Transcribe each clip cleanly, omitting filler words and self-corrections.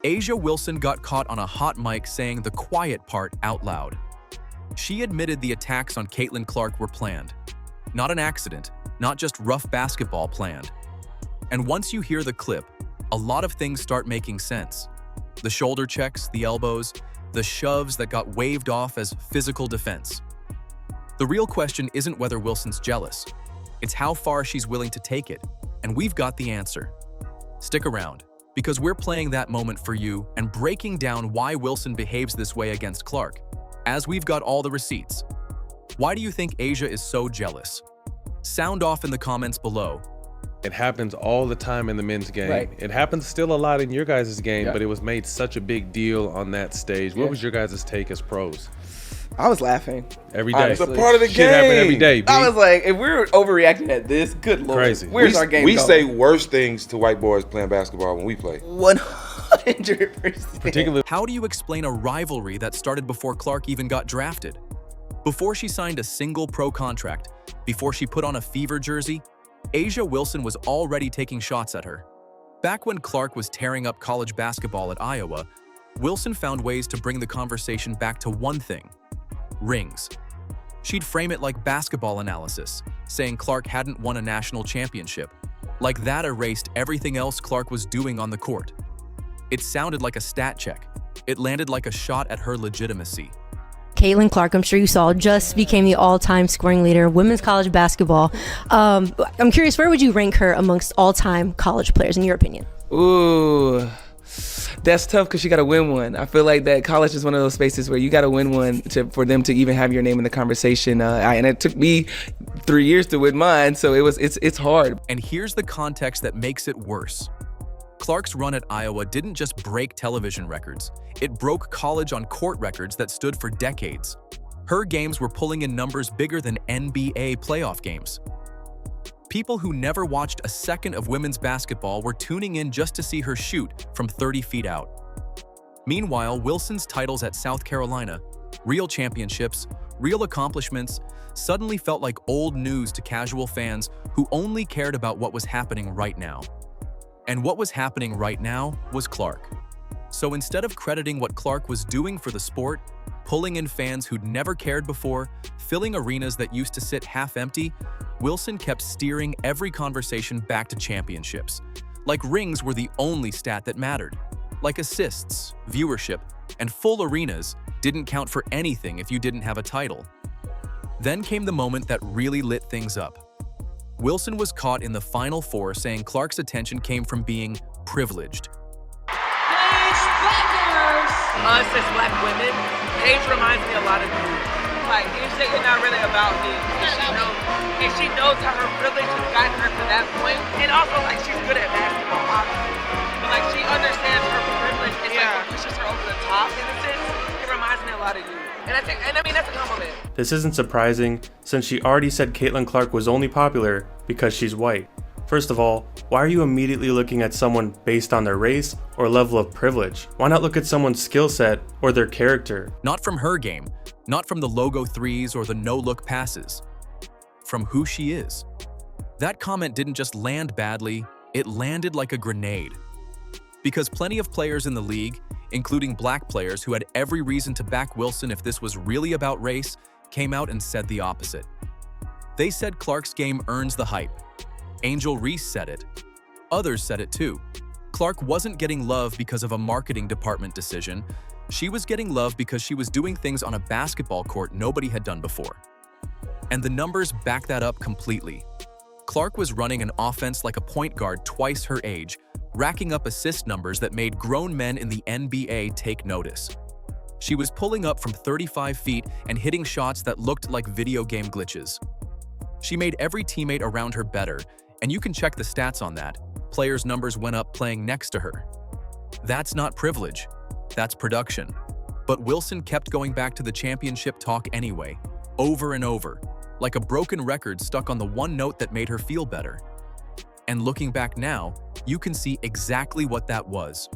Asia Wilson got caught on a hot mic saying the quiet part out loud. She admitted the attacks on Caitlin Clark were planned. Not an accident, not just rough basketball planned. And once you hear the clip, a lot of things start making sense. The shoulder checks, the elbows, the shoves that got waved off as physical defense. The real question isn't whether Wilson's jealous. It's how far she's willing to take it, and we've got the answer. Stick around, because we're playing that moment for you and breaking down why Wilson behaves this way against Clark, as we've got all the receipts. Why do you think Asia is so jealous? Sound off in the comments below. It happens all the time in the men's game. Right. It happens still a lot in your guys' game, Yeah. but it was made such a big deal on that stage. What was your guys' take as pros? I was laughing. Every day. Honestly. It's a part of the Shit game. happen every day, B. I was like, if we're overreacting at this, good lord. Crazy. Where's our game We going? say worse things to white boys playing basketball when we play. 100%. Particularly How do you explain a rivalry that started before Clark even got drafted? Before she signed a single pro contract, before she put on a Fever jersey, Asia Wilson was already taking shots at her. Back when Clark was tearing up college basketball at Iowa, Wilson found ways to bring the conversation back to one thing: rings. She'd frame it like basketball analysis, saying Clark hadn't won a national championship. Like that erased everything else Clark was doing on the court. It sounded like a stat check. It landed like a shot at her legitimacy. Caitlin Clark, I'm sure you saw, just became the all-time scoring leader of women's college basketball. I'm curious, where would you rank her amongst all-time college players, in your opinion? Ooh, that's tough because you got to win one. I feel like that college is one of those spaces where you got to win one for them to even have your name in the conversation. And it took me 3 years to win mine, so it's hard. And here's the context that makes it worse. Clark's run at Iowa didn't just break television records. It broke college on court records that stood for decades. Her games were pulling in numbers bigger than NBA playoff games. People who never watched a second of women's basketball were tuning in just to see her shoot from 30 feet out. Meanwhile, Wilson's titles at South Carolina, real championships, real accomplishments, suddenly felt like old news to casual fans who only cared about what was happening right now. And what was happening right now was Clark. So instead of crediting what Clark was doing for the sport, pulling in fans who'd never cared before, filling arenas that used to sit half empty, Wilson kept steering every conversation back to championships. Like rings were the only stat that mattered. Like assists, viewership, and full arenas didn't count for anything if you didn't have a title. Then came the moment that really lit things up. Wilson was caught in the Final Four saying Clark's attention came from being privileged. Us as black women, Paige reminds me a lot of you. Like, you say you're not really about me. And she knows how her privilege has gotten her to that point. And also, like, she's good at basketball, obviously. But, like, she understands her privilege and, like, what pushes her over the top, in a sense. It reminds me a lot of you. And I mean, that's a compliment. This isn't surprising, since she already said Caitlin Clark was only popular because she's white. First of all, why are you immediately looking at someone based on their race or level of privilege? Why not look at someone's skill set or their character? Not from her game, not from the logo threes or the no-look passes. From who she is. That comment didn't just land badly, it landed like a grenade. Because plenty of players in the league, including black players who had every reason to back Wilson if this was really about race, came out and said the opposite. They said Clark's game earns the hype. Angel Reese said it. Others said it too. Clark wasn't getting love because of a marketing department decision. She was getting love because she was doing things on a basketball court nobody had done before. And the numbers back that up completely. Clark was running an offense like a point guard twice her age, racking up assist numbers that made grown men in the NBA take notice. She was pulling up from 35 feet and hitting shots that looked like video game glitches. She made every teammate around her better, and you can check the stats on that. Players' numbers went up playing next to her. That's not privilege, that's production. But Wilson kept going back to the championship talk anyway, over and over, like a broken record stuck on the one note that made her feel better. And looking back now, you can see exactly what that was.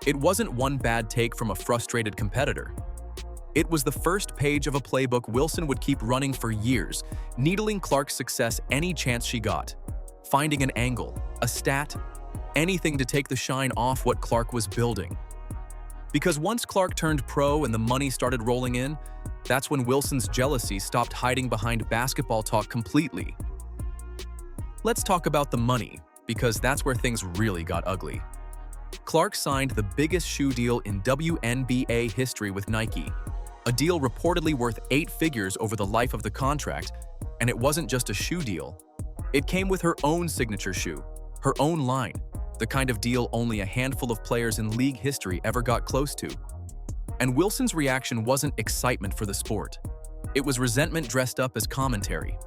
It wasn't one bad take from a frustrated competitor. It was the first page of a playbook Wilson would keep running for years, needling Clark's success any chance she got. Finding an angle, a stat, anything to take the shine off what Clark was building. Because once Clark turned pro and the money started rolling in, that's when Wilson's jealousy stopped hiding behind basketball talk completely. Let's talk about the money, because that's where things really got ugly. Clark signed the biggest shoe deal in WNBA history with Nike, a deal reportedly worth 8 figures over the life of the contract, and it wasn't just a shoe deal. It came with her own signature shoe, her own line, the kind of deal only a handful of players in league history ever got close to. And Wilson's reaction wasn't excitement for the sport. It was resentment dressed up as commentary.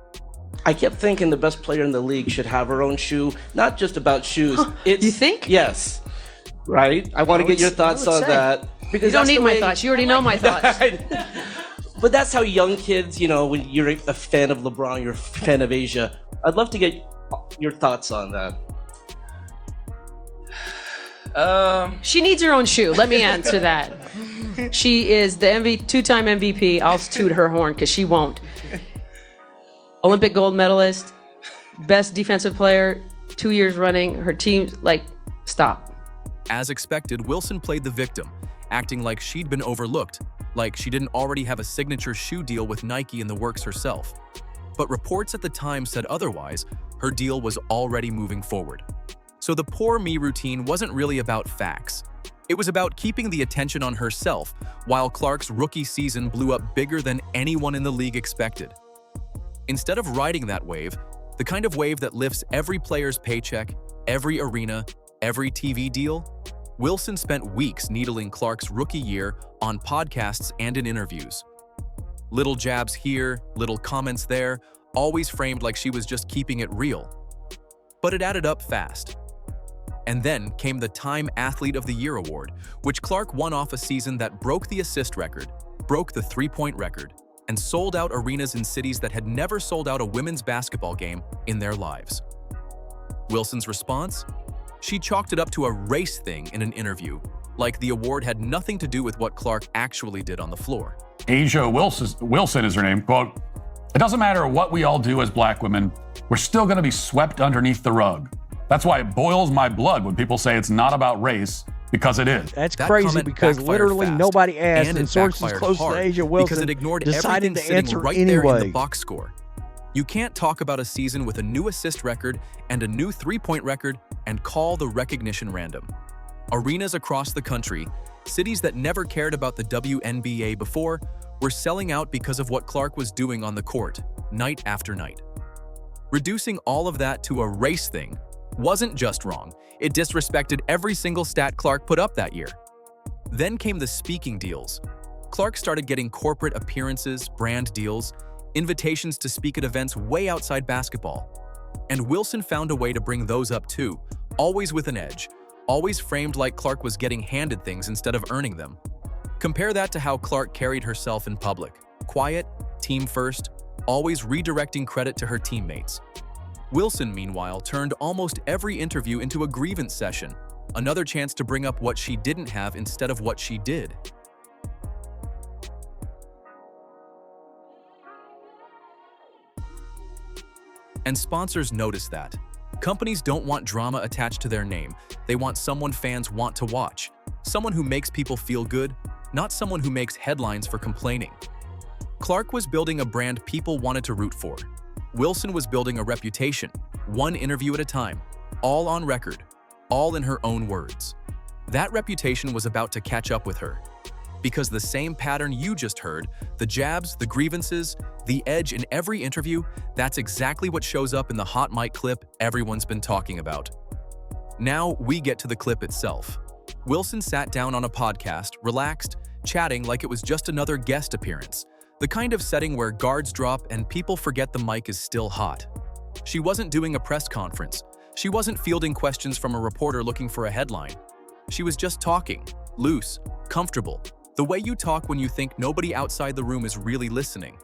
I kept thinking the best player in the league should have her own shoe, not just about shoes. You think? Yes. Right? I want to get your thoughts on that. Because you don't need my thoughts. You already know my thoughts. But that's how young kids, when you're a fan of LeBron, you're a fan of Asia. I'd love to get your thoughts on that. She needs her own shoe. Let me answer that. She is the two-time MVP. I'll toot her horn because she won't. Olympic gold medalist, best defensive player, 2 years running. Her team's stop. As expected, Wilson played the victim, acting like she'd been overlooked, like she didn't already have a signature shoe deal with Nike in the works herself. But reports at the time said otherwise. Her deal was already moving forward. So the poor me routine wasn't really about facts. It was about keeping the attention on herself, while Clark's rookie season blew up bigger than anyone in the league expected. Instead of riding that wave, the kind of wave that lifts every player's paycheck, every arena, every TV deal, Wilson spent weeks needling Clark's rookie year on podcasts and in interviews. Little jabs here, little comments there, always framed like she was just keeping it real. But it added up fast. And then came the Time Athlete of the Year award, which Clark won off a season that broke the assist record, broke the three-point record, and sold out arenas in cities that had never sold out a women's basketball game in their lives. Wilson's response? She chalked it up to a race thing in an interview, like the award had nothing to do with what Clark actually did on the floor. Asia Wilson is her name. Quote, "It doesn't matter what we all do as black women, we're still going to be swept underneath the rug. That's why it boils my blood when people say it's not about race, because it is." That's That crazy comment because backfired literally fast, nobody asked, and it sources backfired close to hard Asia Wilson because it ignored decided everything to sitting answer right anyway. there in the box score. You can't talk about a season with a new assist record and a new three-point record and call the recognition random. Arenas across the country, cities that never cared about the WNBA before, were selling out because of what Clark was doing on the court, night after night. Reducing all of that to a race thing wasn't just wrong, it disrespected every single stat Clark put up that year. Then came the speaking deals. Clark started getting corporate appearances, brand deals, invitations to speak at events way outside basketball. And Wilson found a way to bring those up too, always with an edge, always framed like Clark was getting handed things instead of earning them. Compare that to how Clark carried herself in public. Quiet, team first, always redirecting credit to her teammates. Wilson, meanwhile, turned almost every interview into a grievance session, another chance to bring up what she didn't have instead of what she did. And sponsors notice that. Companies don't want drama attached to their name. They want someone fans want to watch. Someone who makes people feel good, not someone who makes headlines for complaining. Clark was building a brand people wanted to root for. Wilson was building a reputation, one interview at a time, all on record, all in her own words. That reputation was about to catch up with her. Because the same pattern you just heard, the jabs, the grievances, the edge in every interview, that's exactly what shows up in the hot mic clip everyone's been talking about. Now we get to the clip itself. Wilson sat down on a podcast, relaxed, chatting like it was just another guest appearance, the kind of setting where guards drop and people forget the mic is still hot. She wasn't doing a press conference. She wasn't fielding questions from a reporter looking for a headline. She was just talking, loose, comfortable, the way you talk when you think nobody outside the room is really listening.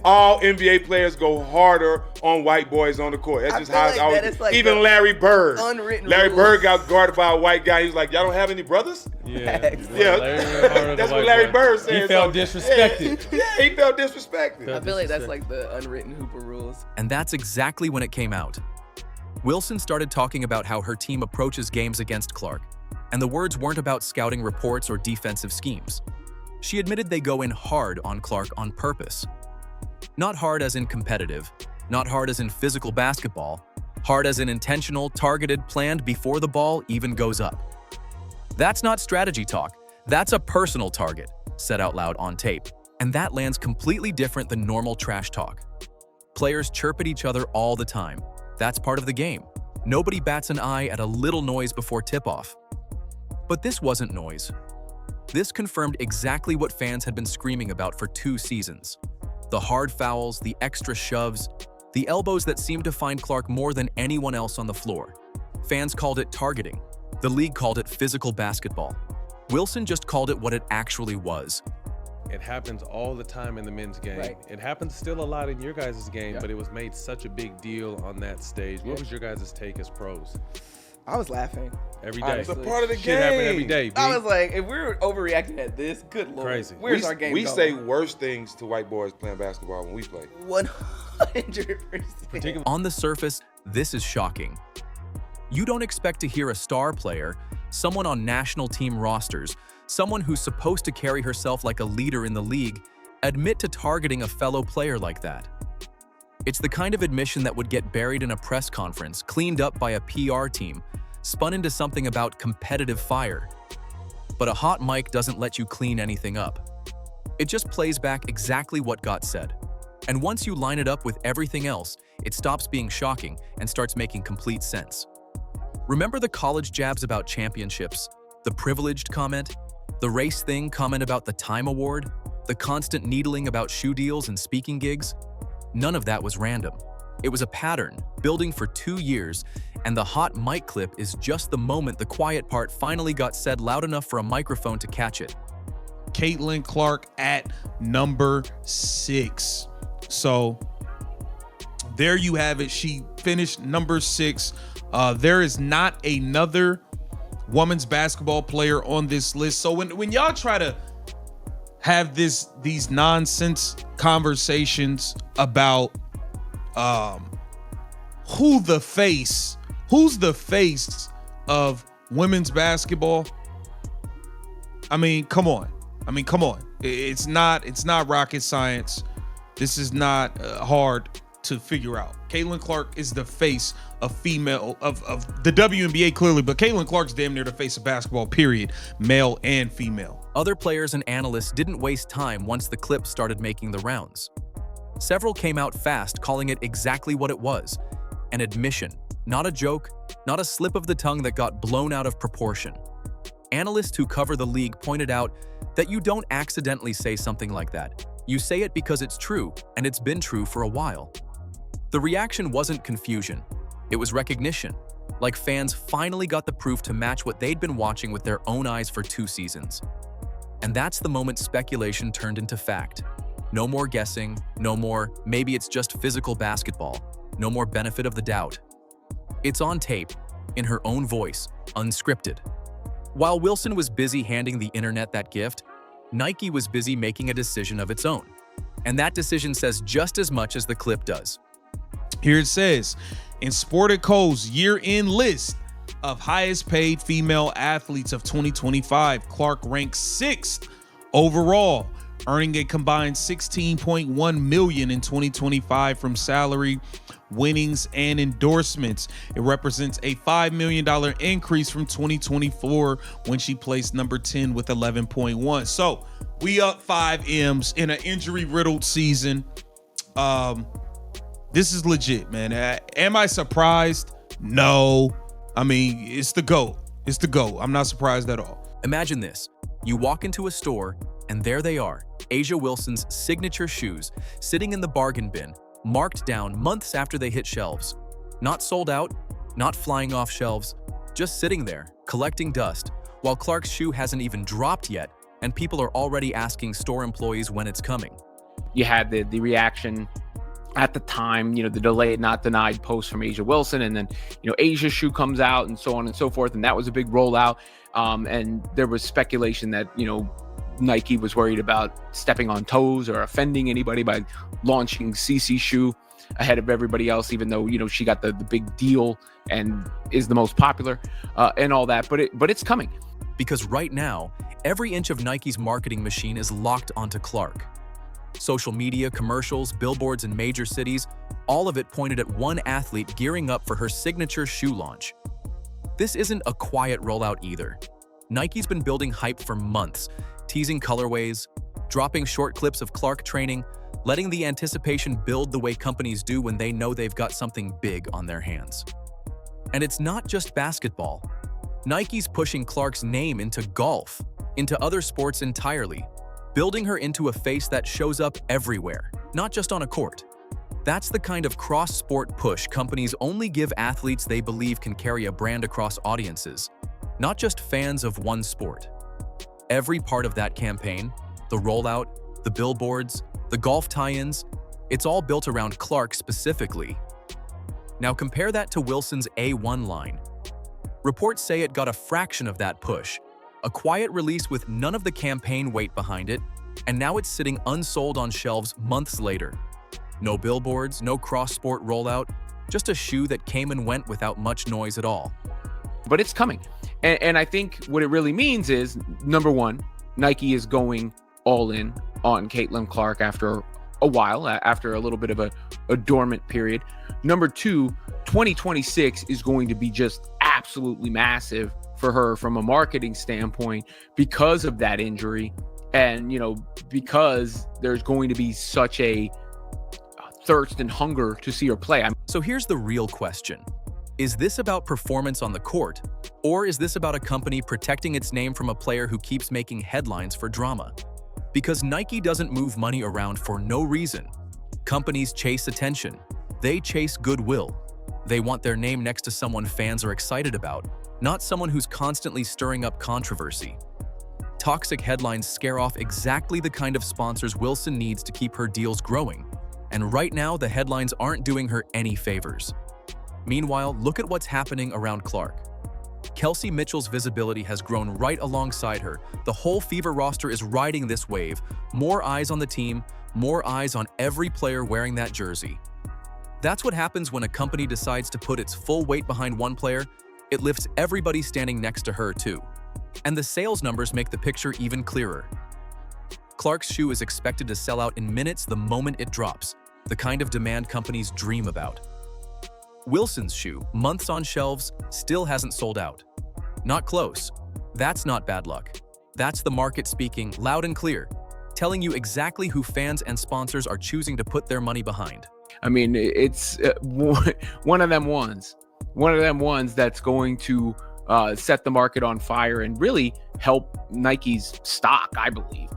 All NBA players go harder on white boys on the court. That's just how it's always. Like even Larry Bird. Larry rules. Bird got guarded by a white guy. He was like, "Y'all don't have any brothers?" Yeah. That's what Larry Bird said. He felt disrespected. Yeah, he felt disrespected. I feel like that's like the unwritten Hooper rules. And that's exactly when it came out. Wilson started talking about how her team approaches games against Clark, and the words weren't about scouting reports or defensive schemes. She admitted they go in hard on Clark on purpose. Not hard as in competitive, not hard as in physical basketball, hard as in intentional, targeted, planned before the ball even goes up. That's not strategy talk, that's a personal target, said out loud on tape, and that lands completely different than normal trash talk. Players chirp at each other all the time. That's part of the game. Nobody bats an eye at a little noise before tip-off. But this wasn't noise. This confirmed exactly what fans had been screaming about for 2 seasons. The hard fouls, the extra shoves, the elbows that seemed to find Clark more than anyone else on the floor. Fans called it targeting. The league called it physical basketball. Wilson just called it what it actually was. It happens all the time in the men's game. Right. It happens still a lot in your guys' game, but it was made such a big deal on that stage. What was your guys' take as pros? I was laughing. Every day. It's a part of the Shit game. happen every day, B. I was like, if we're overreacting at this, good lord. Crazy. Where's our game We going? say worse things to white boys playing basketball when we play. 100%. On the surface, this is shocking. You don't expect to hear a star player, someone on national team rosters, someone who's supposed to carry herself like a leader in the league, admit to targeting a fellow player like that. It's the kind of admission that would get buried in a press conference, cleaned up by a PR team, spun into something about competitive fire. But a hot mic doesn't let you clean anything up. It just plays back exactly what got said. And once you line it up with everything else, it stops being shocking and starts making complete sense. Remember the college jabs about championships, the privileged comment, the race thing comment about the time award, the constant needling about shoe deals and speaking gigs? None of that was random. It was a pattern, building for 2 years, and the hot mic clip is just the moment the quiet part finally got said loud enough for a microphone to catch it. Caitlin Clark at number 6. So there you have it. She finished number 6. There is not another women's basketball player on this list. So when y'all try to have these nonsense conversations about who's the face of women's basketball, I mean, come on. It's not rocket science. This is not hard to figure out. Caitlin Clark is the face of female of the WNBA clearly, but Caitlin Clark's damn near the face of basketball, period, male and female. Other players and analysts didn't waste time once the clip started making the rounds. Several came out fast, calling it exactly what it was, an admission, not a joke, not a slip of the tongue that got blown out of proportion. Analysts who cover the league pointed out that you don't accidentally say something like that. You say it because it's true, and it's been true for a while. The reaction wasn't confusion. It was recognition, like fans finally got the proof to match what they'd been watching with their own eyes for 2 seasons. And that's the moment speculation turned into fact. No more guessing, no more, maybe it's just physical basketball, no more benefit of the doubt. It's on tape, in her own voice, unscripted. While Wilson was busy handing the internet that gift, Nike was busy making a decision of its own. And that decision says just as much as the clip does. Here it says, in Sportico's year-end list of highest paid female athletes of 2025, Clark ranks 6th overall, earning a combined $16.1 million in 2025 from salary, winnings, and endorsements. It represents a $5 million increase from 2024 when she placed number 10 with 11.1. So we up 5 M's in an injury-riddled season. This is legit, man. Am I surprised? No. I mean, it's the GOAT. It's the GOAT. I'm not surprised at all. Imagine this. You walk into a store, and there they are, A'ja Wilson's signature shoes, sitting in the bargain bin, marked down months after they hit shelves. Not sold out, not flying off shelves, just sitting there, collecting dust, while Clark's shoe hasn't even dropped yet, and people are already asking store employees when it's coming. You had the reaction at the time, the delayed not denied post from A'ja Wilson, and then Asia's shoe comes out and so on and so forth, and that was a big rollout. And there was speculation that Nike was worried about stepping on toes or offending anybody by launching CC shoe ahead of everybody else, even though, she got the big deal and is the most popular and all that. But it's coming. Because right now, every inch of Nike's marketing machine is locked onto Clark. Social media, commercials, billboards in major cities, all of it pointed at one athlete gearing up for her signature shoe launch. This isn't a quiet rollout either. Nike's been building hype for months, teasing colorways, dropping short clips of Clark training, letting the anticipation build the way companies do when they know they've got something big on their hands. And it's not just basketball. Nike's pushing Clark's name into golf, into other sports entirely, building her into a face that shows up everywhere, not just on a court. That's the kind of cross-sport push companies only give athletes they believe can carry a brand across audiences, not just fans of one sport. Every part of that campaign, the rollout, the billboards, the golf tie-ins, it's all built around Clark specifically. Now compare that to Wilson's A1 line. Reports say it got a fraction of that push, a quiet release with none of the campaign weight behind it, and now it's sitting unsold on shelves months later. No billboards, no cross-sport rollout, just a shoe that came and went without much noise at all. But it's coming. And I think what it really means is, number one, Nike is going all in on Caitlin Clark after a while, after a little bit of a dormant period. Number two, 2026 is going to be just absolutely massive for her from a marketing standpoint because of that injury. And, because there's going to be such a thirst and hunger to see her play. So here's the real question. Is this about performance on the court, or is this about a company protecting its name from a player who keeps making headlines for drama? Because Nike doesn't move money around for no reason. Companies chase attention. They chase goodwill. They want their name next to someone fans are excited about, not someone who's constantly stirring up controversy. Toxic headlines scare off exactly the kind of sponsors Wilson needs to keep her deals growing. And right now, the headlines aren't doing her any favors. Meanwhile, look at what's happening around Clark. Kelsey Mitchell's visibility has grown right alongside her. The whole Fever roster is riding this wave. More eyes on the team, more eyes on every player wearing that jersey. That's what happens when a company decides to put its full weight behind one player. It lifts everybody standing next to her too. And the sales numbers make the picture even clearer. Clark's shoe is expected to sell out in minutes the moment it drops, the kind of demand companies dream about. Wilson's shoe, months on shelves, still hasn't sold out. Not close. That's not bad luck. That's the market speaking loud and clear, telling you exactly who fans and sponsors are choosing to put their money behind. I mean, it's one of them ones that's going to set the market on fire and really help Nike's stock, I believe.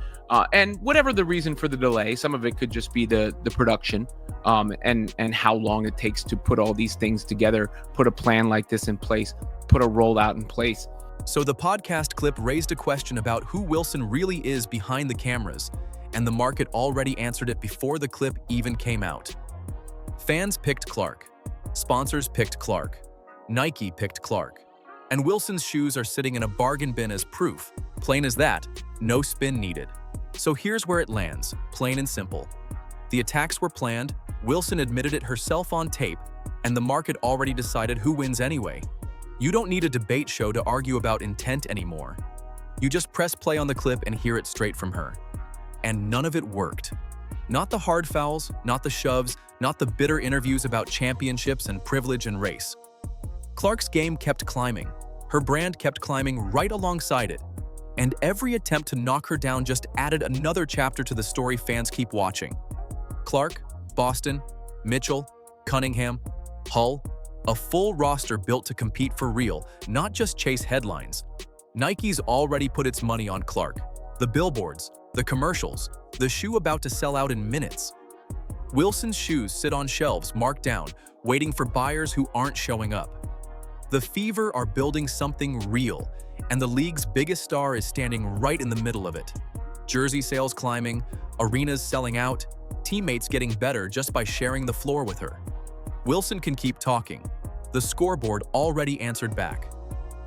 And whatever the reason for the delay, some of it could just be the production and how long it takes to put all these things together, put a plan like this in place, put a rollout in place. So the podcast clip raised a question about who Wilson really is behind the cameras, and the market already answered it before the clip even came out. Fans picked Clark. Sponsors picked Clark. Nike picked Clark. And Wilson's shoes are sitting in a bargain bin as proof. Plain as that, no spin needed. So here's where it lands, plain and simple. The attacks were planned, Wilson admitted it herself on tape, and the market already decided who wins anyway. You don't need a debate show to argue about intent anymore. You just press play on the clip and hear it straight from her. And none of it worked. Not the hard fouls, not the shoves, not the bitter interviews about championships and privilege and race. Clark's game kept climbing. Her brand kept climbing right alongside it. And every attempt to knock her down just added another chapter to the story fans keep watching. Clark, Boston, Mitchell, Cunningham, Hull, a full roster built to compete for real, not just chase headlines. Nike's already put its money on Clark. The billboards, the commercials, the shoe about to sell out in minutes. Wilson's shoes sit on shelves marked down, waiting for buyers who aren't showing up. The Fever are building something real, and the league's biggest star is standing right in the middle of it. Jersey sales climbing, arenas selling out, teammates getting better just by sharing the floor with her. Wilson can keep talking. The scoreboard already answered back.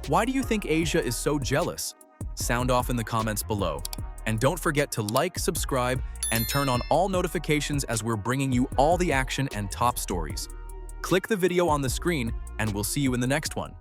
Why do you think Asia is so jealous? Sound off in the comments below. And don't forget to like, subscribe, and turn on all notifications as we're bringing you all the action and top stories. Click the video on the screen, and we'll see you in the next one.